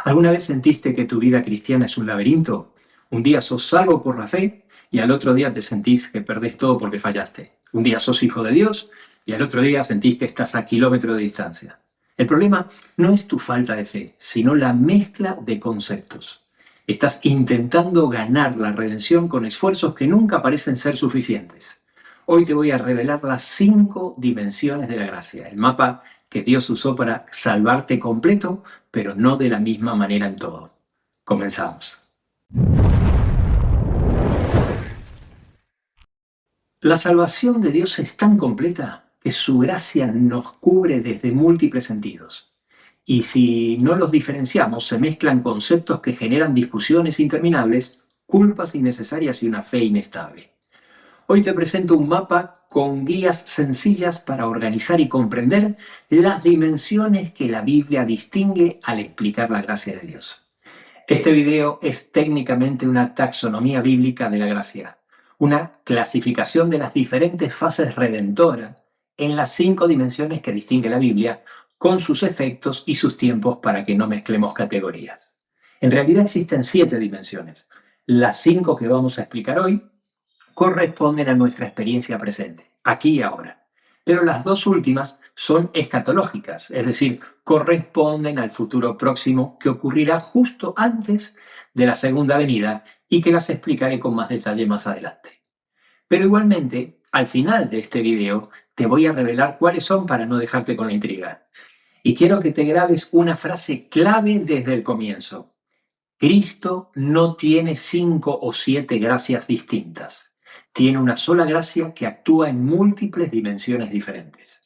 ¿Alguna vez sentiste que tu vida cristiana es un laberinto? Un día sos salvo por la fe y al otro día te sentís que perdés todo porque fallaste. Un día sos hijo de Dios y al otro día sentís que estás a kilómetros de distancia. El problema no es tu falta de fe, sino la mezcla de conceptos. Estás intentando ganar la redención con esfuerzos que nunca parecen ser suficientes. Hoy te voy a revelar las 5 dimensiones de la gracia, el mapa que Dios usó para salvarte completo, pero no de la misma manera en todo. Comenzamos. La salvación de Dios es tan completa que su gracia nos cubre desde múltiples sentidos. Y si no los diferenciamos, se mezclan conceptos que generan discusiones interminables, culpas innecesarias y una fe inestable. Hoy te presento un mapa con guías sencillas para organizar y comprender las dimensiones que la Biblia distingue al explicar la gracia de Dios. Este video es técnicamente una taxonomía bíblica de la gracia, una clasificación de las diferentes fases redentoras en las 5 dimensiones que distingue la Biblia, con sus efectos y sus tiempos para que no mezclemos categorías. En realidad existen 7 dimensiones. Las 5 que vamos a explicar hoy corresponden a nuestra experiencia presente, aquí y ahora. Pero las 2 últimas son escatológicas, es decir, corresponden al futuro próximo que ocurrirá justo antes de la segunda venida y que las explicaré con más detalle más adelante. Pero igualmente, al final de este video, te voy a revelar cuáles son para no dejarte con la intriga. Y quiero que te grabes una frase clave desde el comienzo. Cristo no tiene 5 o 7 gracias distintas. Tiene una sola gracia que actúa en múltiples dimensiones diferentes.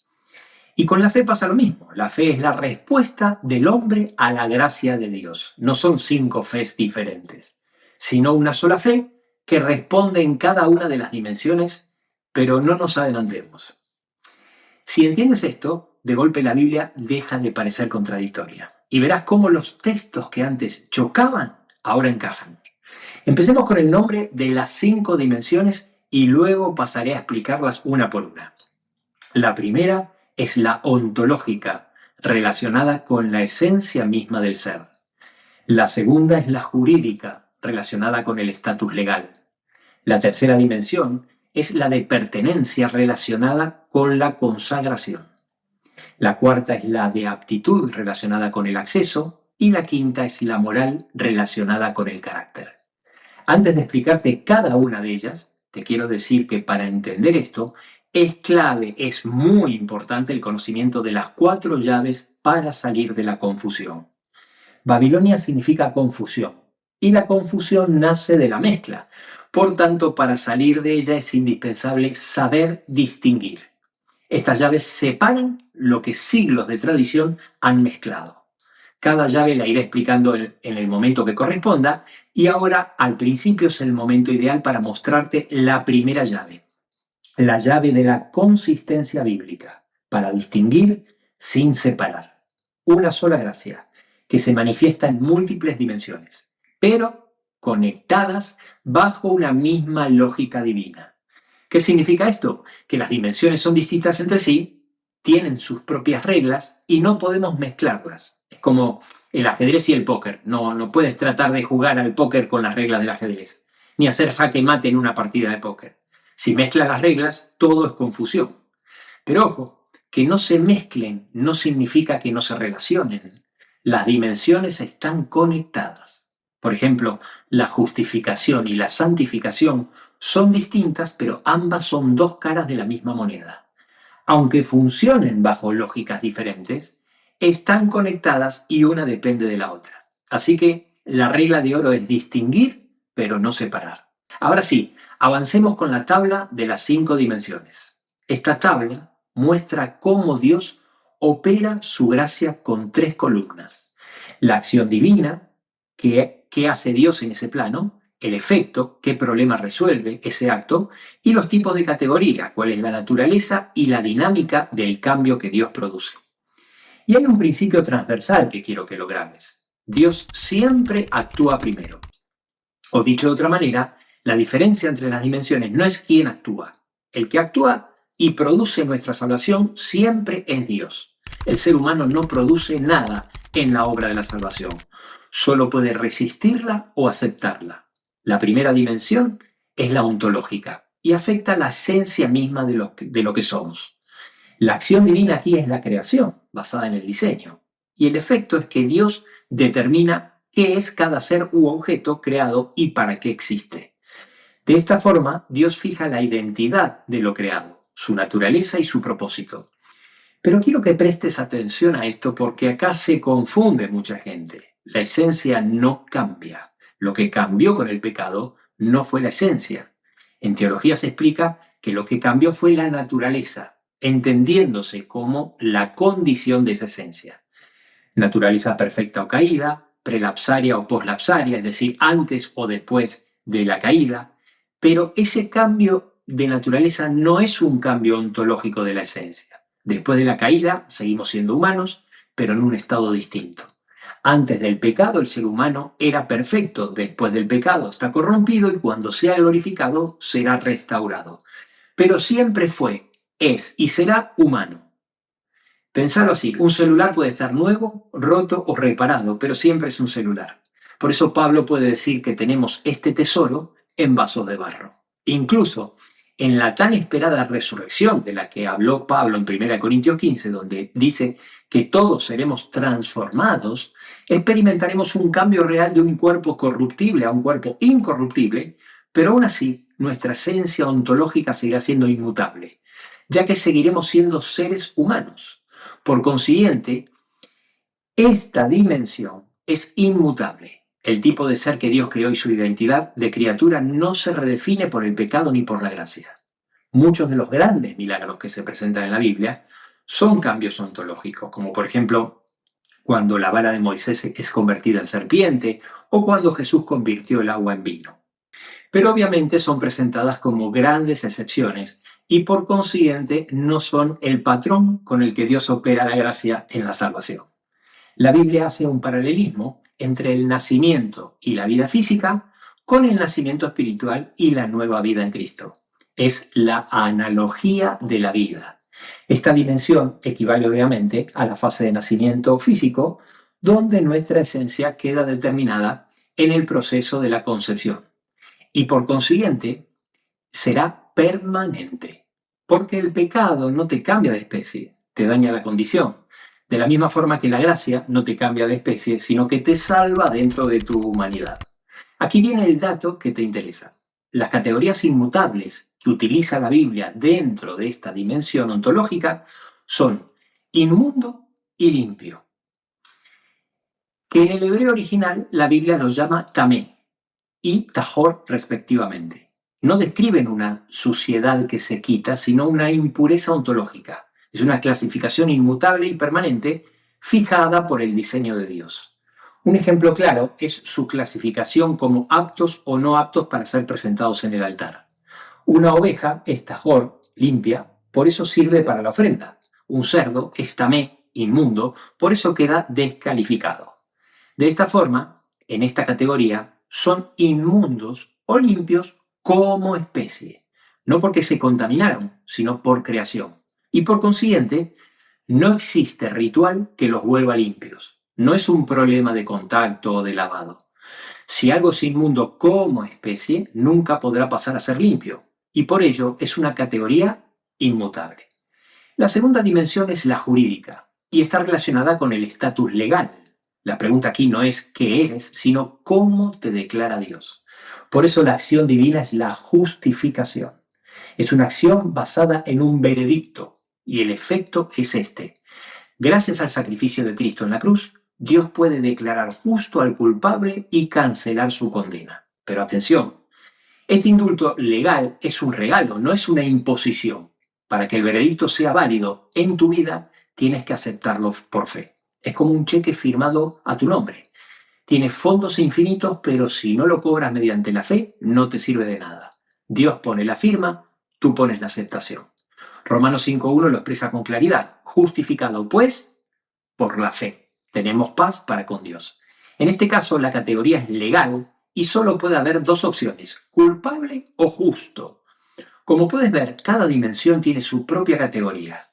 Y con la fe pasa lo mismo. La fe es la respuesta del hombre a la gracia de Dios. No son 5 fes diferentes, sino una sola fe que responde en cada una de las dimensiones, pero no nos adelantemos. Si entiendes esto, de golpe la Biblia deja de parecer contradictoria. Y verás cómo los textos que antes chocaban, ahora encajan. Empecemos con el nombre de las 5 dimensiones y luego pasaré a explicarlas una por una. La primera es la ontológica, relacionada con la esencia misma del ser. La segunda es la jurídica, relacionada con el estatus legal. La tercera dimensión es la de pertenencia, relacionada con la consagración. La cuarta es la de aptitud, relacionada con el acceso. Y la quinta es la moral, relacionada con el carácter. Antes de explicarte cada una de ellas, te quiero decir que para entender esto, es clave, es muy importante el conocimiento de las 4 llaves para salir de la confusión. Babilonia significa confusión, y la confusión nace de la mezcla. Por tanto, para salir de ella es indispensable saber distinguir. Estas llaves separan lo que siglos de tradición han mezclado. Cada llave la iré explicando en el momento que corresponda, y ahora al principio es el momento ideal para mostrarte la primera llave, la llave de la consistencia bíblica, para distinguir sin separar. Una sola gracia, que se manifiesta en múltiples dimensiones, pero conectadas bajo una misma lógica divina. ¿Qué significa esto? Que las dimensiones son distintas entre sí, tienen sus propias reglas y no podemos mezclarlas. Es como el ajedrez y el póker. No puedes tratar de jugar al póker con las reglas del ajedrez, ni hacer jaque mate en una partida de póker. Si mezclas las reglas, todo es confusión. Pero ojo, que no se mezclen no significa que no se relacionen. Las dimensiones están conectadas. Por ejemplo, la justificación y la santificación son distintas, pero ambas son 2 caras de la misma moneda. Aunque funcionen bajo lógicas diferentes, están conectadas y una depende de la otra. Así que la regla de oro es distinguir, pero no separar. Ahora sí, avancemos con la tabla de las 5 dimensiones. Esta tabla muestra cómo Dios opera su gracia con 3 columnas. La acción divina, ¿qué hace Dios en ese plano? El efecto, qué problema resuelve ese acto, y los tipos de categoría, cuál es la naturaleza y la dinámica del cambio que Dios produce. Y hay un principio transversal que quiero que lo grabes. Dios siempre actúa primero. O dicho de otra manera, la diferencia entre las dimensiones no es quién actúa. El que actúa y produce nuestra salvación siempre es Dios. El ser humano no produce nada en la obra de la salvación. Solo puede resistirla o aceptarla. La primera dimensión es la ontológica y afecta la esencia misma de lo que somos. La acción divina aquí es la creación, basada en el diseño. Y el efecto es que Dios determina qué es cada ser u objeto creado y para qué existe. De esta forma, Dios fija la identidad de lo creado, su naturaleza y su propósito. Pero quiero que prestes atención a esto porque acá se confunde mucha gente. La esencia no cambia. Lo que cambió con el pecado no fue la esencia. En teología se explica que lo que cambió fue la naturaleza, entendiéndose como la condición de esa esencia. Naturaleza perfecta o caída, prelapsaria o poslapsaria, es decir, antes o después de la caída. Pero ese cambio de naturaleza no es un cambio ontológico de la esencia. Después de la caída seguimos siendo humanos, pero en un estado distinto. Antes del pecado el ser humano era perfecto, después del pecado está corrompido y cuando sea glorificado será restaurado. Pero siempre fue, es y será humano. Pensarlo así, un celular puede estar nuevo, roto o reparado, pero siempre es un celular. Por eso Pablo puede decir que tenemos este tesoro en vasos de barro. Incluso en la tan esperada resurrección de la que habló Pablo en 1 Corintios 15, donde dice que todos seremos transformados, experimentaremos un cambio real de un cuerpo corruptible a un cuerpo incorruptible, pero aún así nuestra esencia ontológica seguirá siendo inmutable, ya que seguiremos siendo seres humanos. Por consiguiente, esta dimensión es inmutable. El tipo de ser que Dios creó y su identidad de criatura no se redefine por el pecado ni por la gracia. Muchos de los grandes milagros que se presentan en la Biblia son cambios ontológicos, como por ejemplo cuando la vara de Moisés es convertida en serpiente o cuando Jesús convirtió el agua en vino. Pero obviamente son presentadas como grandes excepciones y por consiguiente no son el patrón con el que Dios opera la gracia en la salvación. La Biblia hace un paralelismo entre el nacimiento y la vida física con el nacimiento espiritual y la nueva vida en Cristo. Es la analogía de la vida. Esta dimensión equivale obviamente a la fase de nacimiento físico, donde nuestra esencia queda determinada en el proceso de la concepción. Y por consiguiente, será permanente. Porque el pecado no te cambia de especie, te daña la condición. De la misma forma que la gracia no te cambia de especie, sino que te salva dentro de tu humanidad. Aquí viene el dato que te interesa. Las categorías inmutables que utiliza la Biblia dentro de esta dimensión ontológica son inmundo y limpio, que en el hebreo original la Biblia los llama tamé y tajor respectivamente. No describen una suciedad que se quita, sino una impureza ontológica. Es una clasificación inmutable y permanente fijada por el diseño de Dios. Un ejemplo claro es su clasificación como aptos o no aptos para ser presentados en el altar. Una oveja es tajor, limpia, por eso sirve para la ofrenda. Un cerdo es tamé, inmundo, por eso queda descalificado. De esta forma, en esta categoría, son inmundos o limpios como especie, no porque se contaminaron, sino por creación. Y por consiguiente, no existe ritual que los vuelva limpios. No es un problema de contacto o de lavado. Si algo es inmundo como especie, nunca podrá pasar a ser limpio, y por ello es una categoría inmutable. La segunda dimensión es la jurídica, y está relacionada con el estatus legal. La pregunta aquí no es qué eres, sino cómo te declara Dios. Por eso la acción divina es la justificación. Es una acción basada en un veredicto, y el efecto es este. Gracias al sacrificio de Cristo en la cruz, Dios puede declarar justo al culpable y cancelar su condena. Pero atención, este indulto legal es un regalo, no es una imposición. Para que el veredicto sea válido en tu vida, tienes que aceptarlo por fe. Es como un cheque firmado a tu nombre. Tienes fondos infinitos, pero si no lo cobras mediante la fe, no te sirve de nada. Dios pone la firma, tú pones la aceptación. Romanos 5.1 lo expresa con claridad. Justificado, pues, por la fe. Tenemos paz para con Dios. En este caso, la categoría es legal y solo puede haber dos opciones, culpable o justo. Como puedes ver, cada dimensión tiene su propia categoría.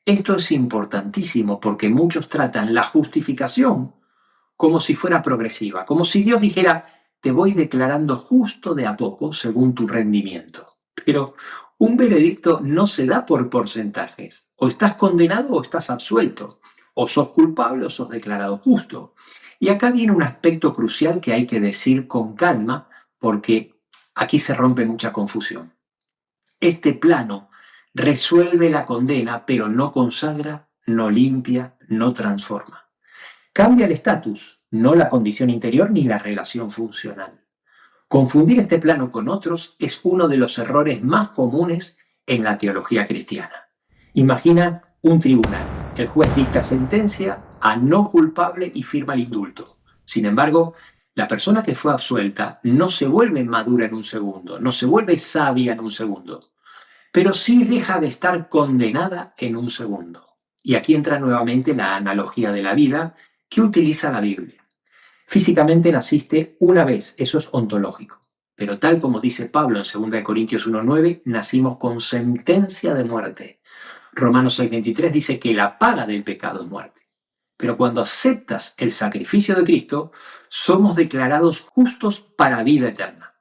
Esto es importantísimo porque muchos tratan la justificación como si fuera progresiva, como si Dios dijera, te voy declarando justo de a poco según tu rendimiento. Pero un veredicto no se da por porcentajes. O estás condenado o estás absuelto. O sos culpable o sos declarado justo. Y acá viene un aspecto crucial que hay que decir con calma porque aquí se rompe mucha confusión. Este plano resuelve la condena, pero no consagra, no limpia, no transforma. Cambia el estatus, no la condición interior ni la relación funcional. Confundir este plano con otros es uno de los errores más comunes en la teología cristiana. Imagina un tribunal. El juez dicta sentencia a no culpable y firma el indulto. Sin embargo, la persona que fue absuelta no se vuelve madura en un segundo, no se vuelve sabia en un segundo, pero sí deja de estar condenada en un segundo. Y aquí entra nuevamente la analogía de la vida que utiliza la Biblia. Físicamente naciste una vez, eso es ontológico. Pero tal como dice Pablo en 2 Corintios 1:9, nacimos con sentencia de muerte. Romanos 6:23 dice que la paga del pecado es muerte. Pero cuando aceptas el sacrificio de Cristo, somos declarados justos para vida eterna.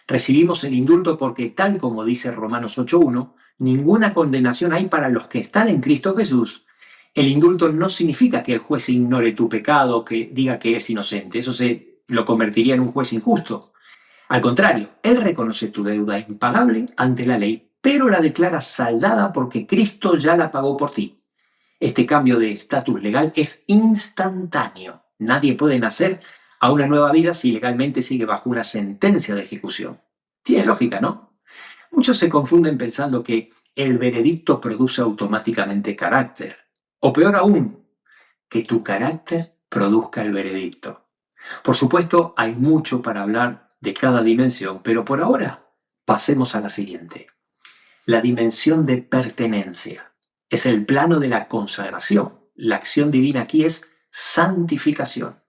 Recibimos el indulto porque tal como dice Romanos 8:1, ninguna condenación hay para los que están en Cristo Jesús. El indulto no significa que el juez ignore tu pecado o que diga que eres inocente. Eso se lo convertiría en un juez injusto. Al contrario, él reconoce tu deuda impagable ante la ley, pero la declara saldada porque Cristo ya la pagó por ti. Este cambio de estatus legal es instantáneo. Nadie puede nacer a una nueva vida si legalmente sigue bajo una sentencia de ejecución. Tiene lógica, ¿no? Muchos se confunden pensando que el veredicto produce automáticamente carácter. O peor aún, que tu carácter produzca el veredicto. Por supuesto, hay mucho para hablar de cada dimensión, pero por ahora pasemos a la siguiente. La dimensión de pertenencia es el plano de la consagración. La acción divina aquí es santificación.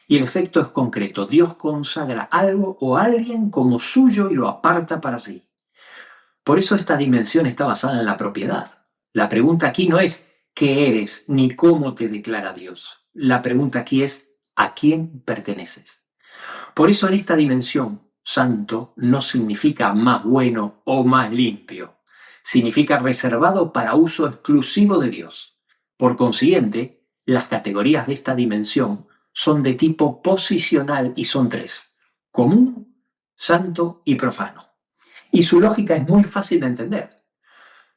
Y el efecto es concreto. Dios consagra algo o alguien como suyo y lo aparta para sí. Por eso esta dimensión está basada en la propiedad. La pregunta aquí no es qué eres ni cómo te declara Dios. La pregunta aquí es ¿a quién perteneces? Por eso en esta dimensión, santo no significa más bueno o más limpio. Significa reservado para uso exclusivo de Dios. Por consiguiente, las categorías de esta dimensión son de tipo posicional y son tres: común, santo y profano. Y su lógica es muy fácil de entender.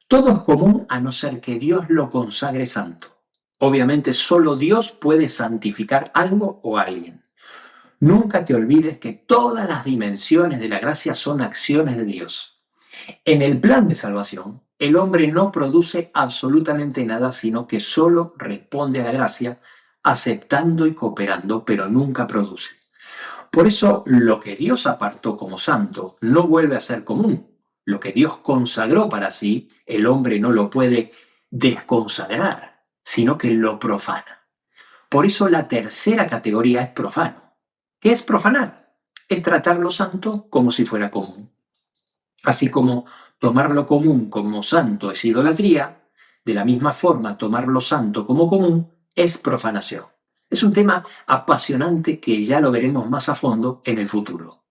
Todo es común a no ser que Dios lo consagre santo. Obviamente solo Dios puede santificar algo o a alguien. Nunca te olvides que todas las dimensiones de la gracia son acciones de Dios. En el plan de salvación, el hombre no produce absolutamente nada, sino que solo responde a la gracia, aceptando y cooperando, pero nunca produce. Por eso, lo que Dios apartó como santo no vuelve a ser común. Lo que Dios consagró para sí, el hombre no lo puede desconsagrar, sino que lo profana. Por eso la tercera categoría es profano. ¿Qué es profanar? Es tratar lo santo como si fuera común. Así como tomar lo común como santo es idolatría, de la misma forma tomar lo santo como común es profanación. Es un tema apasionante que ya lo veremos más a fondo en el futuro.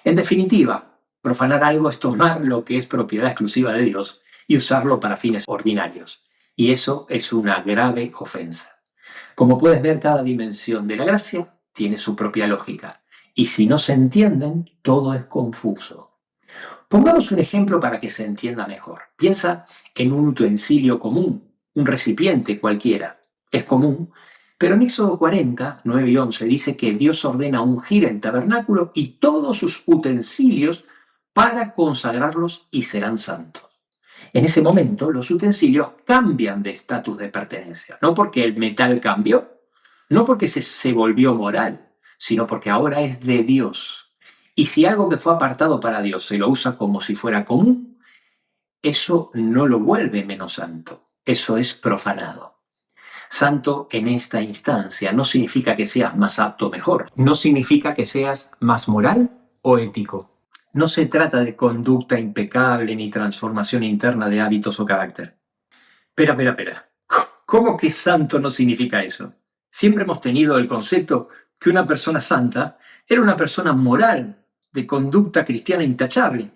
En definitiva, profanar algo es tomar lo que es propiedad exclusiva de Dios y usarlo para fines ordinarios. Y eso es una grave ofensa. Como puedes ver, cada dimensión de la gracia tiene su propia lógica. Y si no se entienden, todo es confuso. Pongamos un ejemplo para que se entienda mejor. Piensa en un utensilio común, un recipiente cualquiera. Es común, pero en Éxodo 40, 9 y 11 dice que Dios ordena ungir el tabernáculo y todos sus utensilios para consagrarlos y serán santos. En ese momento, los utensilios cambian de estatus de pertenencia, no porque el metal cambió, no porque se volvió moral, sino porque ahora es de Dios. Y si algo que fue apartado para Dios se lo usa como si fuera común, eso no lo vuelve menos santo, eso es profanado. Santo en esta instancia no significa que seas más apto o mejor, no significa que seas más moral o ético. No se trata de conducta impecable ni transformación interna de hábitos o carácter. Espera. ¿Cómo que santo no significa eso? Siempre hemos tenido el concepto que una persona santa era una persona moral, de conducta cristiana intachable.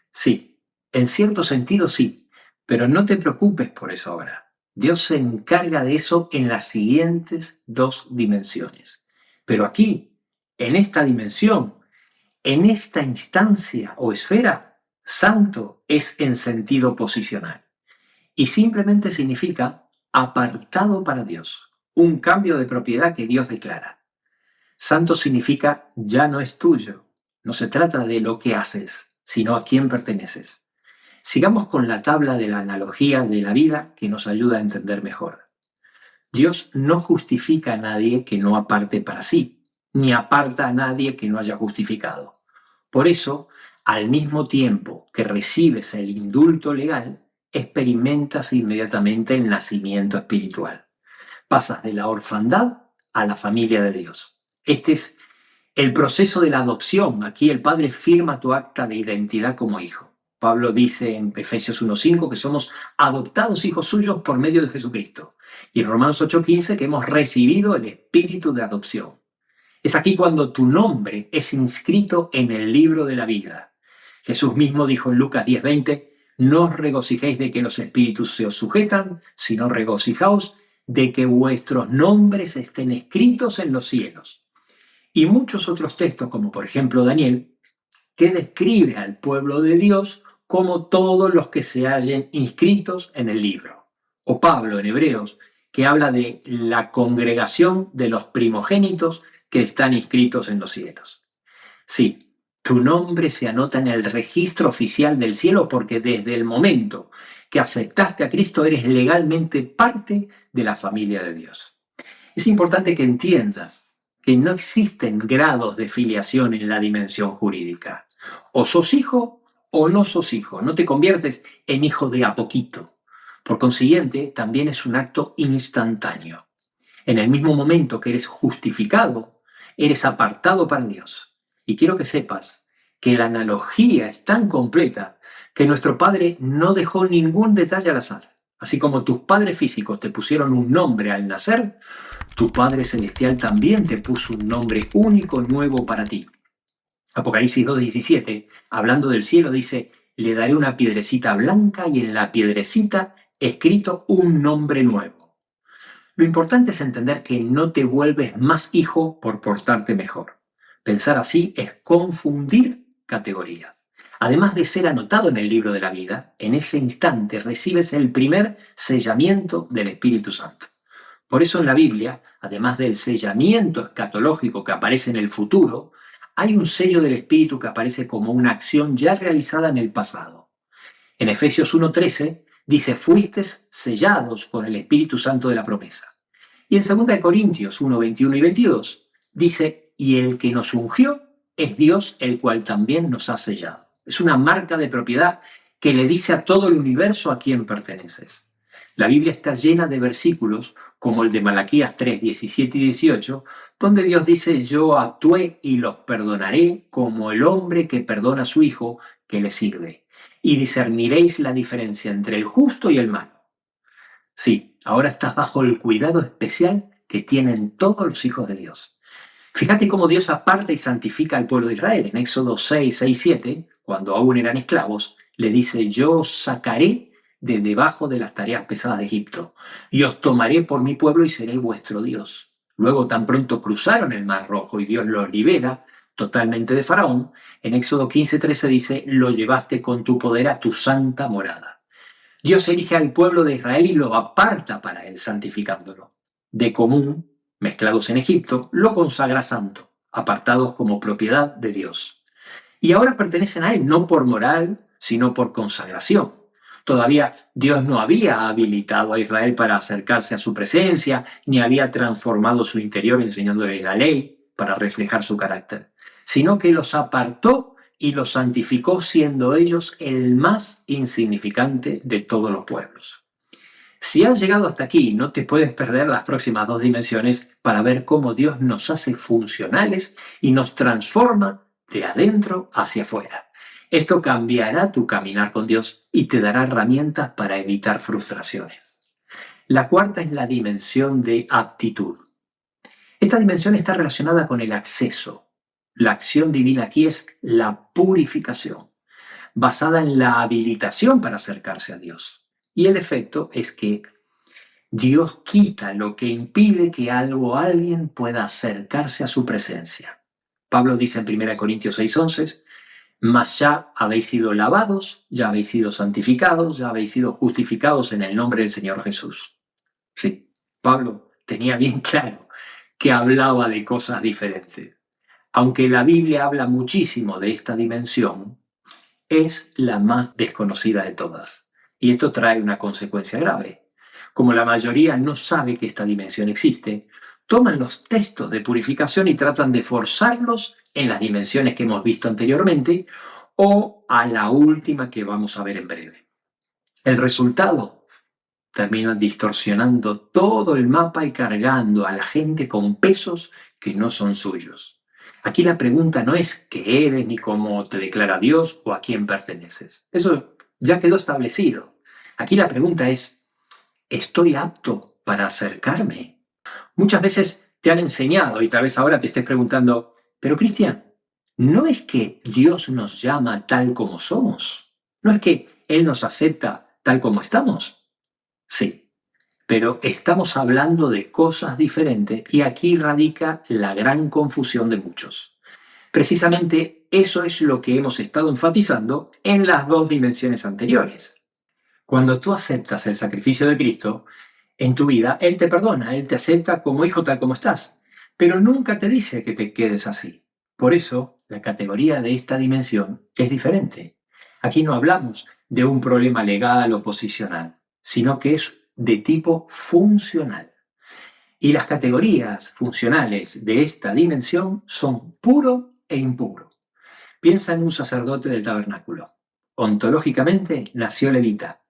Sí, en cierto sentido sí, pero no te preocupes por eso ahora. Dios se encarga de eso en las siguientes dos dimensiones. Pero aquí, en esta dimensión, en esta instancia o esfera, santo es en sentido posicional y simplemente significa apartado para Dios, un cambio de propiedad que Dios declara. Santo significa ya no es tuyo, no se trata de lo que haces, sino a quién perteneces. Sigamos con la tabla de la analogía de la vida que nos ayuda a entender mejor. Dios no justifica a nadie que no aparte para sí, ni aparta a nadie que no haya justificado. Por eso, al mismo tiempo que recibes el indulto legal, experimentas inmediatamente el nacimiento espiritual. Pasas de la orfandad a la familia de Dios. Este es el proceso de la adopción. Aquí el Padre firma tu acta de identidad como hijo. Pablo dice en Efesios 1:5 que somos adoptados hijos suyos por medio de Jesucristo. Y en Romanos 8:15 que hemos recibido el espíritu de adopción. Es aquí cuando tu nombre es inscrito en el libro de la vida. Jesús mismo dijo en Lucas 10:20, no os regocijéis de que los espíritus se os sujetan, sino regocijaos de que vuestros nombres estén escritos en los cielos. Y muchos otros textos, como por ejemplo Daniel, que describe al pueblo de Dios como todos los que se hallen inscritos en el libro. O Pablo en Hebreos, que habla de la congregación de los primogénitos que están inscritos en los cielos. Sí, tu nombre se anota en el registro oficial del cielo porque desde el momento que aceptaste a Cristo eres legalmente parte de la familia de Dios. Es importante que entiendas que no existen grados de filiación en la dimensión jurídica. O sos hijo o no sos hijo. No te conviertes en hijo de a poquito. Por consiguiente, también es un acto instantáneo. En el mismo momento que eres justificado, eres apartado para Dios. Y quiero que sepas que la analogía es tan completa que nuestro Padre no dejó ningún detalle al azar. Así como tus padres físicos te pusieron un nombre al nacer, tu Padre Celestial también te puso un nombre único, nuevo para ti. Apocalipsis 2:17, hablando del cielo, dice, le daré una piedrecita blanca y en la piedrecita escrito un nombre nuevo. Lo importante es entender que no te vuelves más hijo por portarte mejor. Pensar así es confundir categorías. Además de ser anotado en el libro de la vida, en ese instante recibes el primer sellamiento del Espíritu Santo. Por eso en la Biblia, además del sellamiento escatológico que aparece en el futuro, hay un sello del Espíritu que aparece como una acción ya realizada en el pasado. En Efesios 1:13 dice, fuisteis sellados con el Espíritu Santo de la promesa. Y en 2 Corintios 1:21 y 22 dice, y el que nos ungió es Dios, el cual también nos ha sellado. Es una marca de propiedad que le dice a todo el universo a quién perteneces. La Biblia está llena de versículos como el de Malaquías 3:17 y 18, donde Dios dice, yo actué y los perdonaré como el hombre que perdona a su hijo que le sirve. Y discerniréis la diferencia entre el justo y el malo. Sí, ahora estás bajo el cuidado especial que tienen todos los hijos de Dios. Fíjate cómo Dios aparta y santifica al pueblo de Israel. En Éxodo 6:7, cuando aún eran esclavos, le dice, yo os sacaré de debajo de las tareas pesadas de Egipto, y os tomaré por mi pueblo y seré vuestro Dios. Luego tan pronto cruzaron el Mar Rojo y Dios los libera totalmente de Faraón, en Éxodo 15:13 dice, lo llevaste con tu poder a tu santa morada. Dios elige al pueblo de Israel y lo aparta para él, santificándolo. De común, mezclados en Egipto, lo consagra santo, apartados como propiedad de Dios. Y ahora pertenecen a él, no por moral, sino por consagración. Todavía Dios no había habilitado a Israel para acercarse a su presencia, ni había transformado su interior enseñándole la ley para reflejar su carácter, sino que los apartó y los santificó siendo ellos el más insignificante de todos los pueblos. Si has llegado hasta aquí, no te puedes perder las próximas dos dimensiones para ver cómo Dios nos hace funcionales y nos transforma de adentro hacia afuera. Esto cambiará tu caminar con Dios y te dará herramientas para evitar frustraciones. La cuarta es la dimensión de aptitud. Esta dimensión está relacionada con el acceso. La acción divina aquí es la purificación, basada en la habilitación para acercarse a Dios. Y el efecto es que Dios quita lo que impide que algo o alguien pueda acercarse a su presencia. Pablo dice en 1 Corintios 6:11, mas ya habéis sido lavados, ya habéis sido santificados, ya habéis sido justificados en el nombre del Señor Jesús. Sí, Pablo tenía bien claro que hablaba de cosas diferentes. Aunque la Biblia habla muchísimo de esta dimensión, es la más desconocida de todas. Y esto trae una consecuencia grave. Como la mayoría no sabe que esta dimensión existe, toman los textos de purificación y tratan de forzarlos en las dimensiones que hemos visto anteriormente o a la última que vamos a ver en breve. El resultado: terminan distorsionando todo el mapa y cargando a la gente con pesos que no son suyos. Aquí la pregunta no es qué eres ni cómo te declara Dios o a quién perteneces. Eso ya quedó establecido. Aquí la pregunta es, ¿estoy apto para acercarme? Muchas veces te han enseñado y tal vez ahora te estés preguntando, pero Cristian, ¿no es que Dios nos llama tal como somos? ¿No es que Él nos acepta tal como estamos? Sí, pero estamos hablando de cosas diferentes y aquí radica la gran confusión de muchos. Precisamente eso es lo que hemos estado enfatizando en las dos dimensiones anteriores. Cuando tú aceptas el sacrificio de Cristo en tu vida, Él te perdona, Él te acepta como hijo tal como estás, pero nunca te dice que te quedes así. Por eso, la categoría de esta dimensión es diferente. Aquí no hablamos de un problema legal o posicional, sino que es de tipo funcional. Y las categorías funcionales de esta dimensión son puro e impuro. Piensa en un sacerdote del tabernáculo. Ontológicamente nació levita.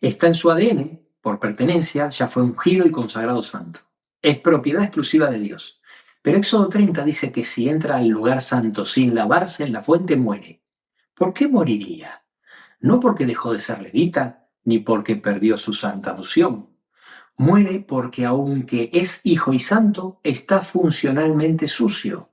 Está en su ADN, por pertenencia, ya fue ungido y consagrado santo. Es propiedad exclusiva de Dios. Pero Éxodo 30 dice que si entra al lugar santo sin lavarse en la fuente, muere. ¿Por qué moriría? No porque dejó de ser levita, ni porque perdió su santa unción. Muere porque aunque es hijo y santo, está funcionalmente sucio.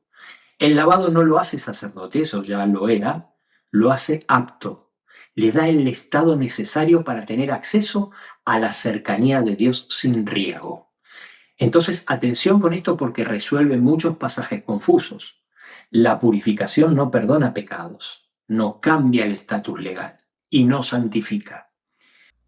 El lavado no lo hace sacerdote, eso ya lo era, lo hace apto. Le da el estado necesario para tener acceso a la cercanía de Dios sin riesgo. Entonces, atención con esto porque resuelve muchos pasajes confusos. La purificación no perdona pecados, no cambia el estatus legal y no santifica.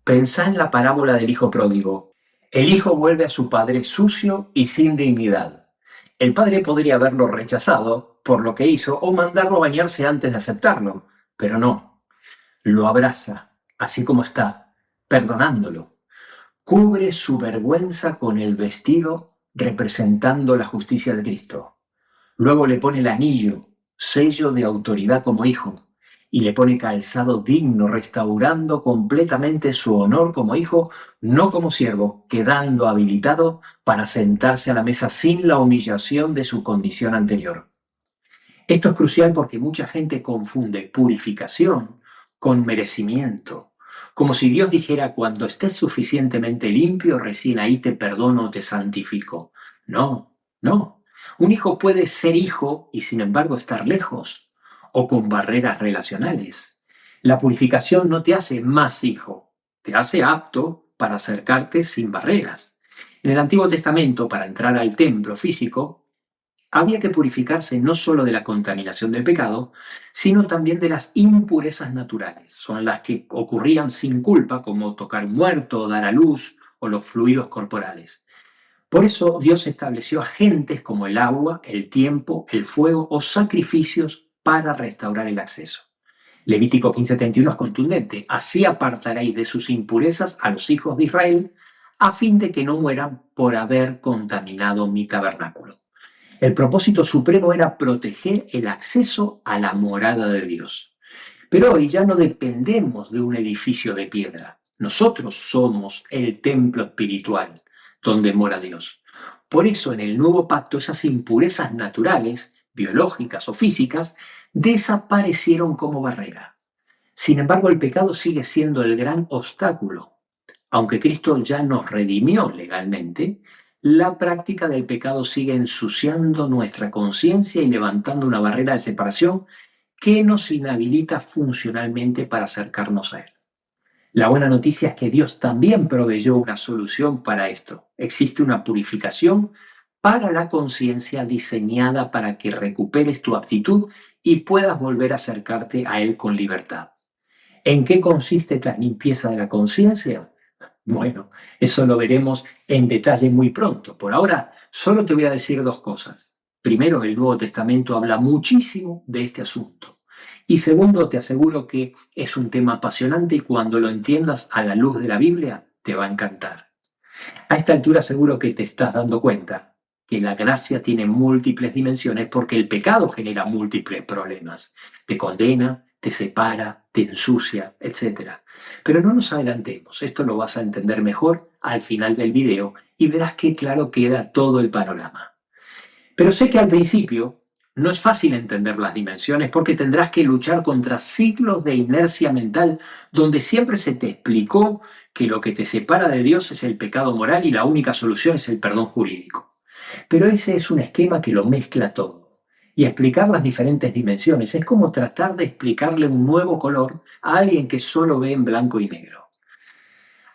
Pensá en la parábola del hijo pródigo. El hijo vuelve a su padre sucio y sin dignidad. El padre podría haberlo rechazado por lo que hizo o mandarlo a bañarse antes de aceptarlo, pero no. Lo abraza, así como está, perdonándolo. Cubre su vergüenza con el vestido representando la justicia de Cristo. Luego le pone el anillo, sello de autoridad como hijo, y le pone calzado digno, restaurando completamente su honor como hijo, no como siervo, quedando habilitado para sentarse a la mesa sin la humillación de su condición anterior. Esto es crucial porque mucha gente confunde purificación con merecimiento, como si Dios dijera, cuando estés suficientemente limpio, recién ahí te perdono o te santifico. No, no. Un hijo puede ser hijo y sin embargo estar lejos o con barreras relacionales. La purificación no te hace más hijo, te hace apto para acercarte sin barreras. En el Antiguo Testamento, para entrar al templo físico, había que purificarse no solo de la contaminación del pecado, sino también de las impurezas naturales. Son las que ocurrían sin culpa, como tocar un muerto, dar a luz o los fluidos corporales. Por eso Dios estableció agentes como el agua, el tiempo, el fuego o sacrificios para restaurar el acceso. Levítico 15:31 es contundente. Así apartaréis de sus impurezas a los hijos de Israel, a fin de que no mueran por haber contaminado mi tabernáculo. El propósito supremo era proteger el acceso a la morada de Dios. Pero hoy ya no dependemos de un edificio de piedra. Nosotros somos el templo espiritual donde mora Dios. Por eso en el nuevo pacto esas impurezas naturales, biológicas o físicas, desaparecieron como barrera. Sin embargo, el pecado sigue siendo el gran obstáculo. Aunque Cristo ya nos redimió legalmente, la práctica del pecado sigue ensuciando nuestra conciencia y levantando una barrera de separación que nos inhabilita funcionalmente para acercarnos a Él. La buena noticia es que Dios también proveyó una solución para esto. Existe una purificación para la conciencia diseñada para que recuperes tu aptitud y puedas volver a acercarte a Él con libertad. ¿En qué consiste esta limpieza de la conciencia? Bueno, eso lo veremos en detalle muy pronto. Por ahora, solo te voy a decir dos cosas. Primero, el Nuevo Testamento habla muchísimo de este asunto. Y segundo, te aseguro que es un tema apasionante y cuando lo entiendas a la luz de la Biblia, te va a encantar. A esta altura seguro que te estás dando cuenta que la gracia tiene múltiples dimensiones porque el pecado genera múltiples problemas. Te condena, te separa, te ensucia, etc. Pero no nos adelantemos, esto lo vas a entender mejor al final del video y verás qué claro queda todo el panorama. Pero sé que al principio no es fácil entender las dimensiones porque tendrás que luchar contra siglos de inercia mental donde siempre se te explicó que lo que te separa de Dios es el pecado moral y la única solución es el perdón jurídico. Pero ese es un esquema que lo mezcla todo. Y explicar las diferentes dimensiones es como tratar de explicarle un nuevo color a alguien que solo ve en blanco y negro.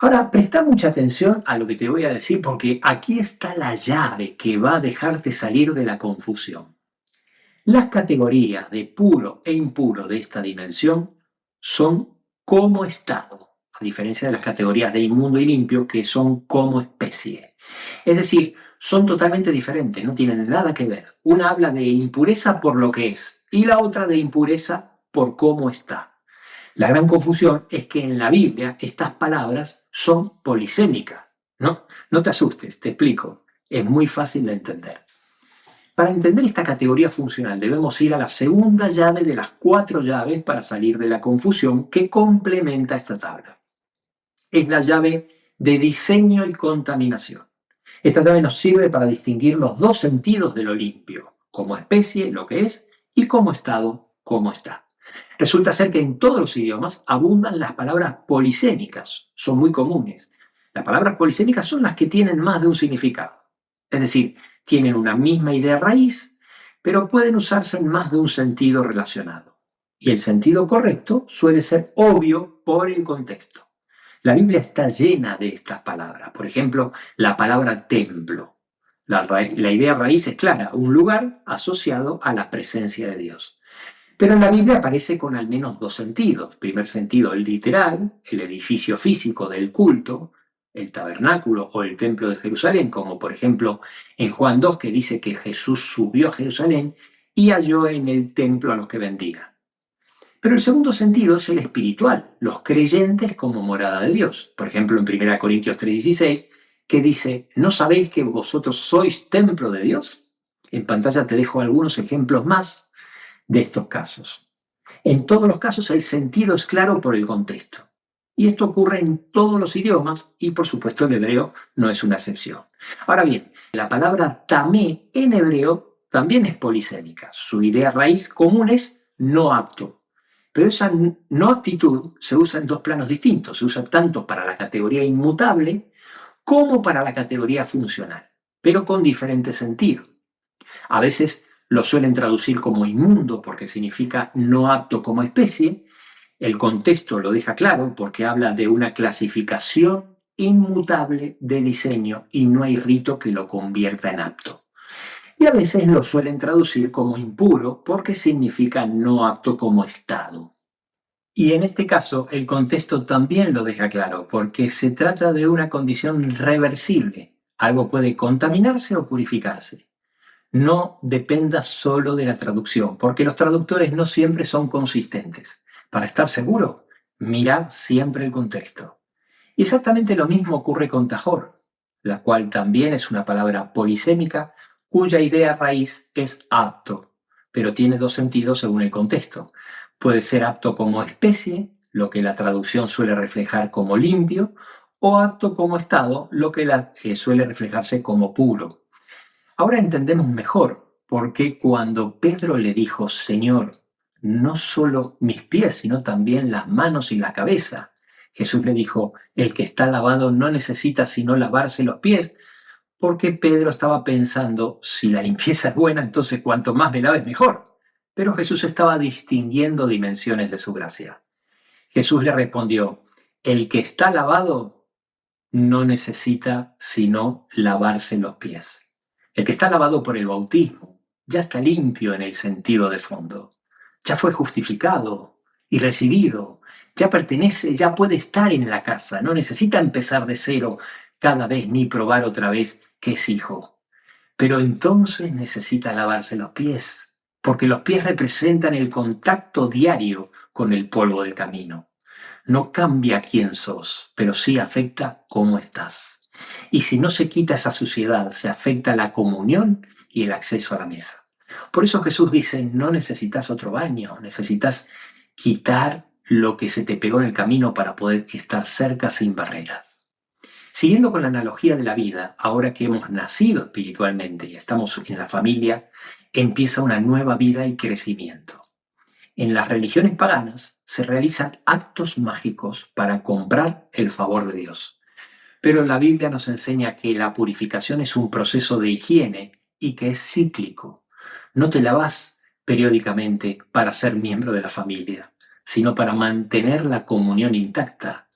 Ahora, presta mucha atención a lo que te voy a decir porque aquí está la llave que va a dejarte salir de la confusión. Las categorías de puro e impuro de esta dimensión son como estado, a diferencia de las categorías de inmundo y limpio que son como especie. Es decir, son totalmente diferentes, no tienen nada que ver. Una habla de impureza por lo que es y la otra de impureza por cómo está. La gran confusión es que en la Biblia estas palabras son polisémicas. No te asustes, te explico. Es muy fácil de entender. Para entender esta categoría funcional debemos ir a la segunda llave de las 4 llaves para salir de la confusión que complementa esta tabla. Es la llave de diseño y contaminación. Esta llave nos sirve para distinguir los dos sentidos de lo limpio, como especie, lo que es, y como estado, cómo está. Resulta ser que en todos los idiomas abundan las palabras polisémicas, son muy comunes. Las palabras polisémicas son las que tienen más de un significado. Es decir, tienen una misma idea raíz, pero pueden usarse en más de un sentido relacionado. Y el sentido correcto suele ser obvio por el contexto. La Biblia está llena de estas palabras. Por ejemplo, la palabra templo. La idea raíz es clara, un lugar asociado a la presencia de Dios. Pero en la Biblia aparece con al menos 2 sentidos. Primer sentido, el literal, el edificio físico del culto, el tabernáculo o el templo de Jerusalén, como por ejemplo en Juan 2 que dice que Jesús subió a Jerusalén y halló en el templo a los que vendían. Pero el segundo sentido es el espiritual, los creyentes como morada de Dios. Por ejemplo, en 1 Corintios 3:16, que dice, ¿no sabéis que vosotros sois templo de Dios? En pantalla te dejo algunos ejemplos más de estos casos. En todos los casos el sentido es claro por el contexto. Y esto ocurre en todos los idiomas y por supuesto el hebreo no es una excepción. Ahora bien, la palabra tamé en hebreo también es polisémica. Su idea raíz común es no apto. Pero esa no aptitud se usa en 2 planos distintos. Se usa tanto para la categoría inmutable como para la categoría funcional, pero con diferente sentido. A veces lo suelen traducir como inmundo porque significa no apto como especie. El contexto lo deja claro porque habla de una clasificación inmutable de diseño y no hay rito que lo convierta en apto. Y a veces lo suelen traducir como impuro porque significa no apto como estado. Y en este caso el contexto también lo deja claro porque se trata de una condición reversible. Algo puede contaminarse o purificarse. No dependa solo de la traducción, porque los traductores no siempre son consistentes. Para estar seguro, mira siempre el contexto. Y exactamente lo mismo ocurre con tajor, la cual también es una palabra polisémica cuya idea raíz es apto, pero tiene 2 sentidos según el contexto. Puede ser apto como especie, lo que la traducción suele reflejar como limpio, o apto como estado, lo que suele reflejarse como puro. Ahora entendemos mejor por qué cuando Pedro le dijo, Señor, no solo mis pies, sino también las manos y la cabeza, Jesús le dijo, el que está lavado no necesita sino lavarse los pies, porque Pedro estaba pensando, si la limpieza es buena, entonces cuanto más me laves mejor. Pero Jesús estaba distinguiendo dimensiones de su gracia. Jesús le respondió, el que está lavado no necesita sino lavarse los pies. El que está lavado por el bautismo ya está limpio en el sentido de fondo. Ya fue justificado y recibido. Ya pertenece, ya puede estar en la casa. No necesita empezar de cero cada vez ni probar otra vez que es hijo. Pero entonces necesita lavarse los pies, porque los pies representan el contacto diario con el polvo del camino. No cambia quién sos, pero sí afecta cómo estás. Y si no se quita esa suciedad, se afecta la comunión y el acceso a la mesa. Por eso Jesús dice, no necesitas otro baño, necesitas quitar lo que se te pegó en el camino para poder estar cerca sin barreras. Siguiendo con la analogía de la vida, ahora que hemos nacido espiritualmente y estamos en la familia, empieza una nueva vida y crecimiento. En las religiones paganas se realizan actos mágicos para comprar el favor de Dios. Pero la Biblia nos enseña que la purificación es un proceso de higiene y que es cíclico. No te lavas periódicamente para ser miembro de la familia, sino para mantener la comunión intacta.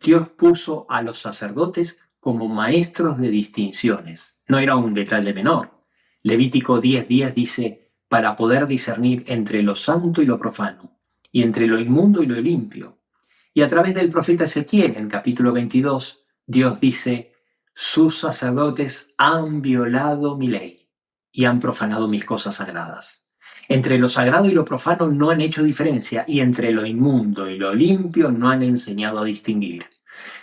Dios puso a los sacerdotes como maestros de distinciones. No era un detalle menor. Levítico 10:10 dice, para poder discernir entre lo santo y lo profano, y entre lo inmundo y lo limpio. Y a través del profeta Ezequiel, en capítulo 22, Dios dice, sus sacerdotes han violado mi ley y han profanado mis cosas sagradas. Entre lo sagrado y lo profano no han hecho diferencia, y entre lo inmundo y lo limpio no han enseñado a distinguir.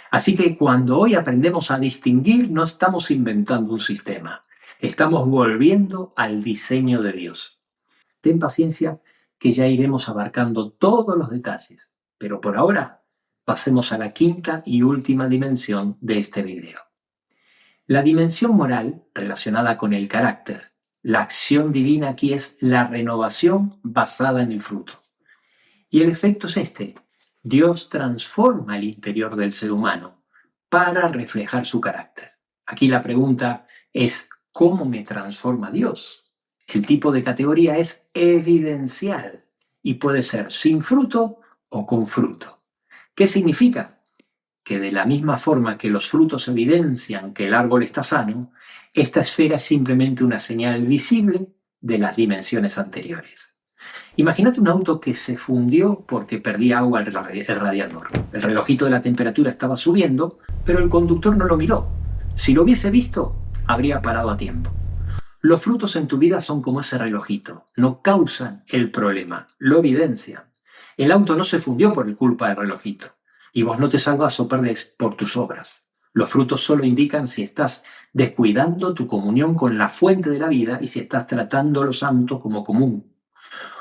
Así que cuando hoy aprendemos a distinguir, no estamos inventando un sistema, estamos volviendo al diseño de Dios. Ten paciencia que ya iremos abarcando todos los detalles, pero por ahora pasemos a la quinta y última dimensión de este video. La dimensión moral relacionada con el carácter. La acción divina aquí es la renovación basada en el fruto. Y el efecto es este. Dios transforma el interior del ser humano para reflejar su carácter. Aquí la pregunta es, ¿cómo me transforma Dios? El tipo de categoría es evidencial y puede ser sin fruto o con fruto. ¿Qué significa? Que de la misma forma que los frutos evidencian que el árbol está sano, esta esfera es simplemente una señal visible de las dimensiones anteriores. Imagínate un auto que se fundió porque perdía agua el radiador. El relojito de la temperatura estaba subiendo, pero el conductor no lo miró. Si lo hubiese visto, habría parado a tiempo. Los frutos en tu vida son como ese relojito, no causan el problema, lo evidencian. El auto no se fundió por culpa del relojito, y vos no te salvas o perdés por tus obras. Los frutos solo indican si estás descuidando tu comunión con la fuente de la vida y si estás tratando lo santo como común.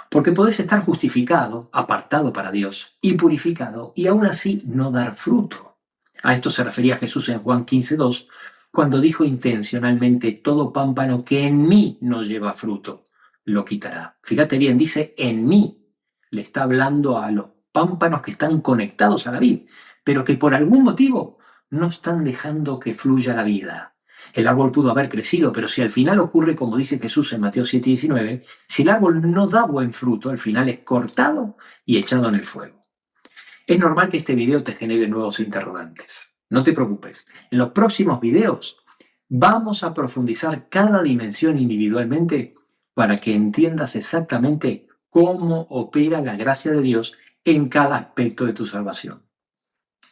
Porque podés estar justificado, apartado para Dios y purificado, y aún así no dar fruto. A esto se refería Jesús en Juan 15:2, cuando dijo intencionalmente, todo pámpano que en mí no lleva fruto, lo quitará. Fíjate bien, dice en mí. Le está hablando a los pámpanos que están conectados a la vid, pero que por algún motivo no están dejando que fluya la vida. El árbol pudo haber crecido, pero si al final ocurre como dice Jesús en Mateo 7:19, si el árbol no da buen fruto, al final es cortado y echado en el fuego. Es normal que este video te genere nuevos interrogantes. No te preocupes. En los próximos videos vamos a profundizar cada dimensión individualmente para que entiendas exactamente cómo opera la gracia de Dios en cada aspecto de tu salvación.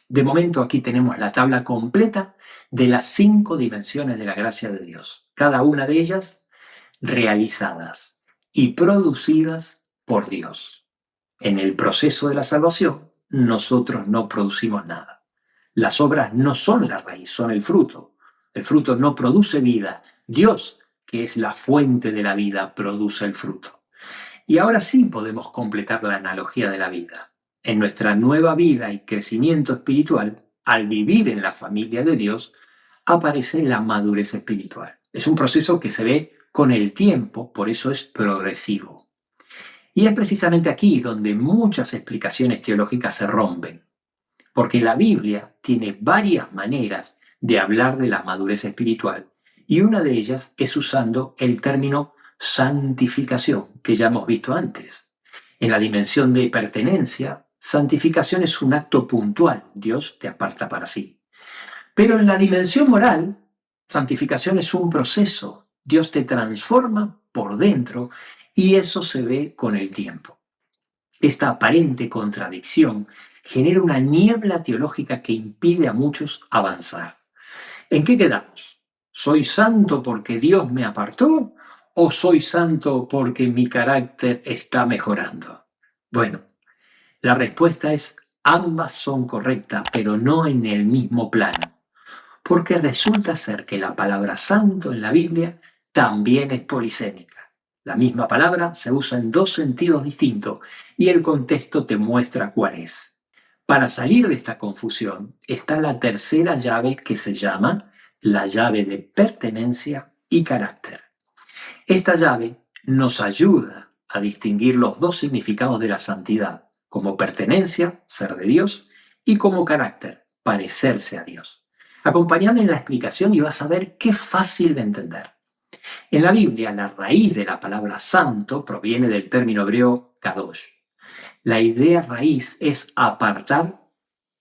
De momento aquí tenemos la tabla completa de las 5 dimensiones de la gracia de Dios, cada una de ellas realizadas y producidas por Dios. En el proceso de la salvación, nosotros no producimos nada. Las obras no son la raíz, son el fruto. El fruto no produce vida. Dios, que es la fuente de la vida, produce el fruto. Y ahora sí podemos completar la analogía de la vida. En nuestra nueva vida y crecimiento espiritual, al vivir en la familia de Dios, aparece la madurez espiritual. Es un proceso que se ve con el tiempo, por eso es progresivo. Y es precisamente aquí donde muchas explicaciones teológicas se rompen. porque la Biblia tiene varias maneras de hablar de la madurez espiritual y una de ellas es usando el término santificación, que ya hemos visto antes. En la dimensión de pertenencia, santificación es un acto puntual, Dios te aparta para sí. Pero en la dimensión moral, santificación es un proceso, Dios te transforma por dentro y eso se ve con el tiempo. Esta aparente contradicción genera una niebla teológica que impide a muchos avanzar. ¿En qué quedamos? ¿Soy santo porque Dios me apartó o soy santo porque mi carácter está mejorando? Bueno, la respuesta es ambas son correctas, pero no en el mismo plano. Porque resulta ser que la palabra santo en la Biblia también es polisémica. La misma palabra se usa en dos sentidos distintos y el contexto te muestra cuál es. Para salir de esta confusión está la tercera llave que se llama la llave de pertenencia y carácter. Esta llave nos ayuda a distinguir los dos significados de la santidad, como pertenencia, ser de Dios, y como carácter, parecerse a Dios. Acompáñame en la explicación y vas a ver qué fácil de entender. En la Biblia, la raíz de la palabra santo proviene del término hebreo kadosh. La idea raíz es apartar,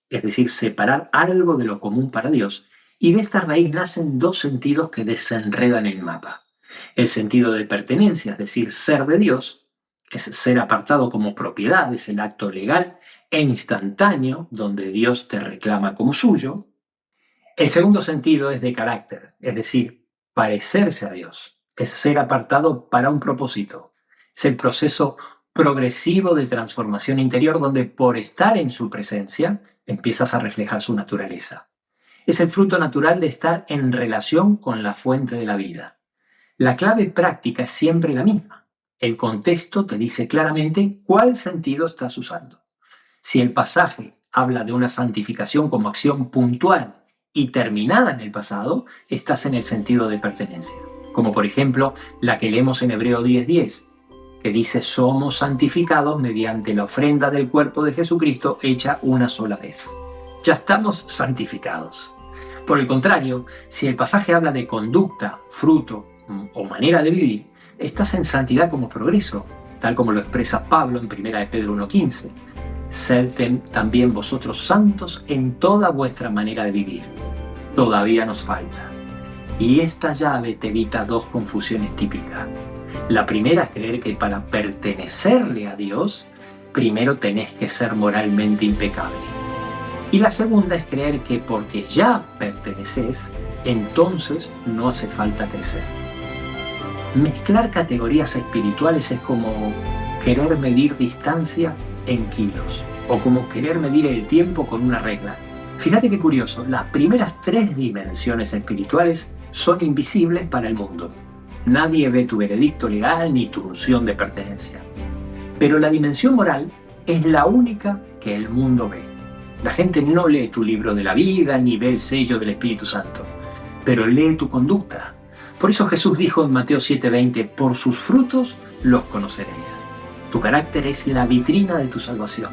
es decir, separar algo de lo común para Dios, y de esta raíz nacen dos sentidos que desenredan el mapa. El sentido de pertenencia, es decir, ser de Dios, es ser apartado como propiedad, es el acto legal e instantáneo donde Dios te reclama como suyo. El segundo sentido es de carácter, es decir, parecerse a Dios, es ser apartado para un propósito. Es el proceso progresivo de transformación interior donde por estar en su presencia empiezas a reflejar su naturaleza. Es el fruto natural de estar en relación con la fuente de la vida. La clave práctica es siempre la misma. El contexto te dice claramente cuál sentido estás usando. Si el pasaje habla de una santificación como acción puntual y terminada en el pasado, estás en el sentido de pertenencia. Como por ejemplo la que leemos en Hebreo 10:10, que dice: somos santificados mediante la ofrenda del cuerpo de Jesucristo hecha una sola vez. Ya estamos santificados. Por el contrario, si el pasaje habla de conducta, fruto o manera de vivir, estás en santidad como progreso, tal como lo expresa Pablo en 1 de Pedro 1:15. Sed también vosotros santos en toda vuestra manera de vivir. Todavía nos falta. Y esta llave te evita dos confusiones típicas. La primera es creer que para pertenecerle a Dios, primero tenés que ser moralmente impecable. Y la segunda es creer que porque ya perteneces, entonces no hace falta crecer. Mezclar categorías espirituales es como querer medir distancia en kilos o como querer medir el tiempo con una regla. Fíjate qué curioso, las primeras tres dimensiones espirituales son invisibles para el mundo. Nadie ve tu veredicto legal ni tu unción de pertenencia. Pero la dimensión moral es la única que el mundo ve. La gente no lee tu libro de la vida ni ve el sello del Espíritu Santo, pero lee tu conducta. Por eso Jesús dijo en Mateo 7:20, por sus frutos los conoceréis. Tu carácter es la vitrina de tu salvación.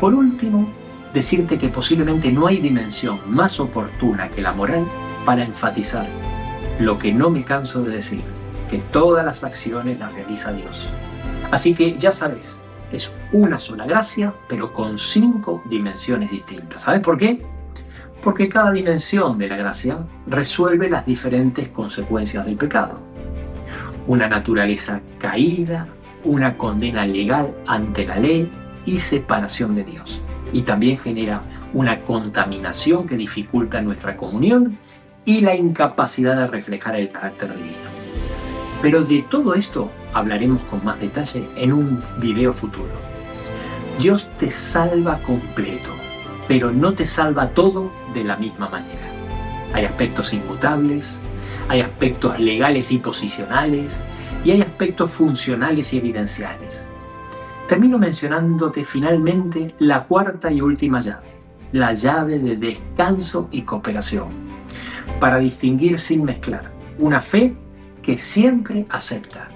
Por último, decirte que posiblemente no hay dimensión más oportuna que la moral para enfatizar lo que no me canso de decir, que todas las acciones las realiza Dios. Así que ya sabes, es una sola gracia, pero con 5 dimensiones distintas. ¿Sabes por qué? Porque cada dimensión de la gracia resuelve las diferentes consecuencias del pecado. Una naturaleza caída, una condena legal ante la ley y separación de Dios. Y también genera una contaminación que dificulta nuestra comunión y la incapacidad de reflejar el carácter divino. Pero de todo esto hablaremos con más detalle en un video futuro. Dios te salva completo, pero no te salva todo de la misma manera. Hay aspectos inmutables, hay aspectos legales y posicionales, y hay aspectos funcionales y evidenciales. Termino mencionándote finalmente la cuarta y última llave, la llave de descanso y cooperación, para distinguir sin mezclar una fe que siempre acepta,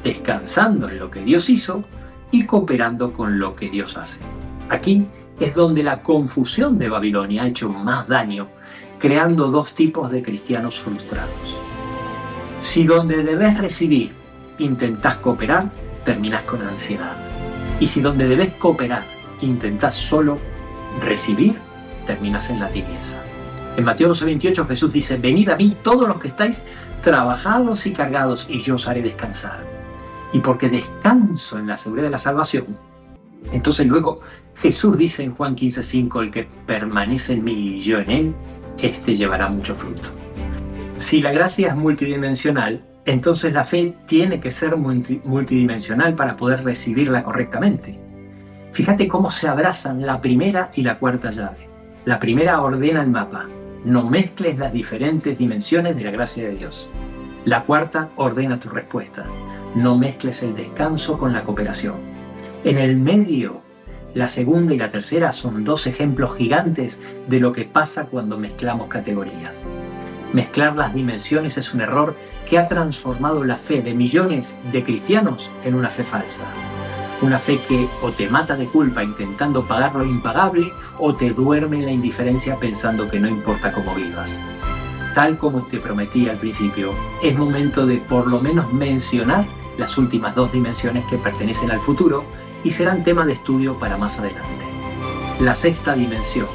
descansando en lo que Dios hizo y cooperando con lo que Dios hace. Aquí es donde la confusión de Babilonia ha hecho más daño, creando dos tipos de cristianos frustrados. Si donde debes recibir intentás cooperar, terminás con ansiedad. Y si donde debes cooperar intentás solo recibir, terminás en la tibieza. En Mateo 12:28 Jesús dice: venid a mí todos los que estáis trabajados y cargados, y yo os haré descansar. Y porque descanso en la seguridad de la salvación, entonces luego Jesús dice en Juan 15:5: el que permanece en mí y yo en él, este llevará mucho fruto. Si la gracia es multidimensional, entonces la fe tiene que ser multidimensional para poder recibirla correctamente. Fíjate cómo se abrazan la primera y la cuarta llave. La primera ordena el mapa: no mezcles las diferentes dimensiones de la gracia de Dios. La cuarta ordena tu respuesta: no mezcles el descanso con la cooperación. En el medio, la segunda y la tercera son dos ejemplos gigantes de lo que pasa cuando mezclamos categorías. Mezclar las dimensiones es un error que ha transformado la fe de millones de cristianos en una fe falsa. Una fe que o te mata de culpa intentando pagar lo impagable, o te duerme en la indiferencia pensando que no importa cómo vivas. Tal como te prometí al principio, es momento de por lo menos mencionar las últimas dos dimensiones que pertenecen al futuro y serán tema de estudio para más adelante. La sexta dimensión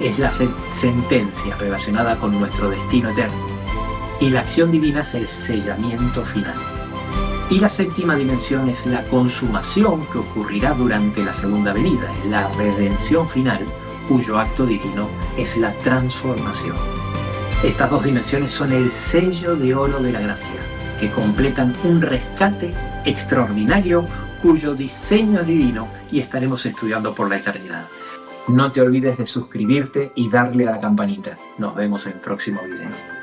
es la sentencia relacionada con nuestro destino eterno, y la acción divina es el sellamiento final. Y la séptima dimensión es la consumación que ocurrirá durante la segunda venida, es la redención final, cuyo acto divino es la transformación. Estas dos dimensiones son el sello de oro de la gracia, que completan un rescate extraordinario cuyo diseño es divino y estaremos estudiando por la eternidad. No te olvides de suscribirte y darle a la campanita. Nos vemos en el próximo video.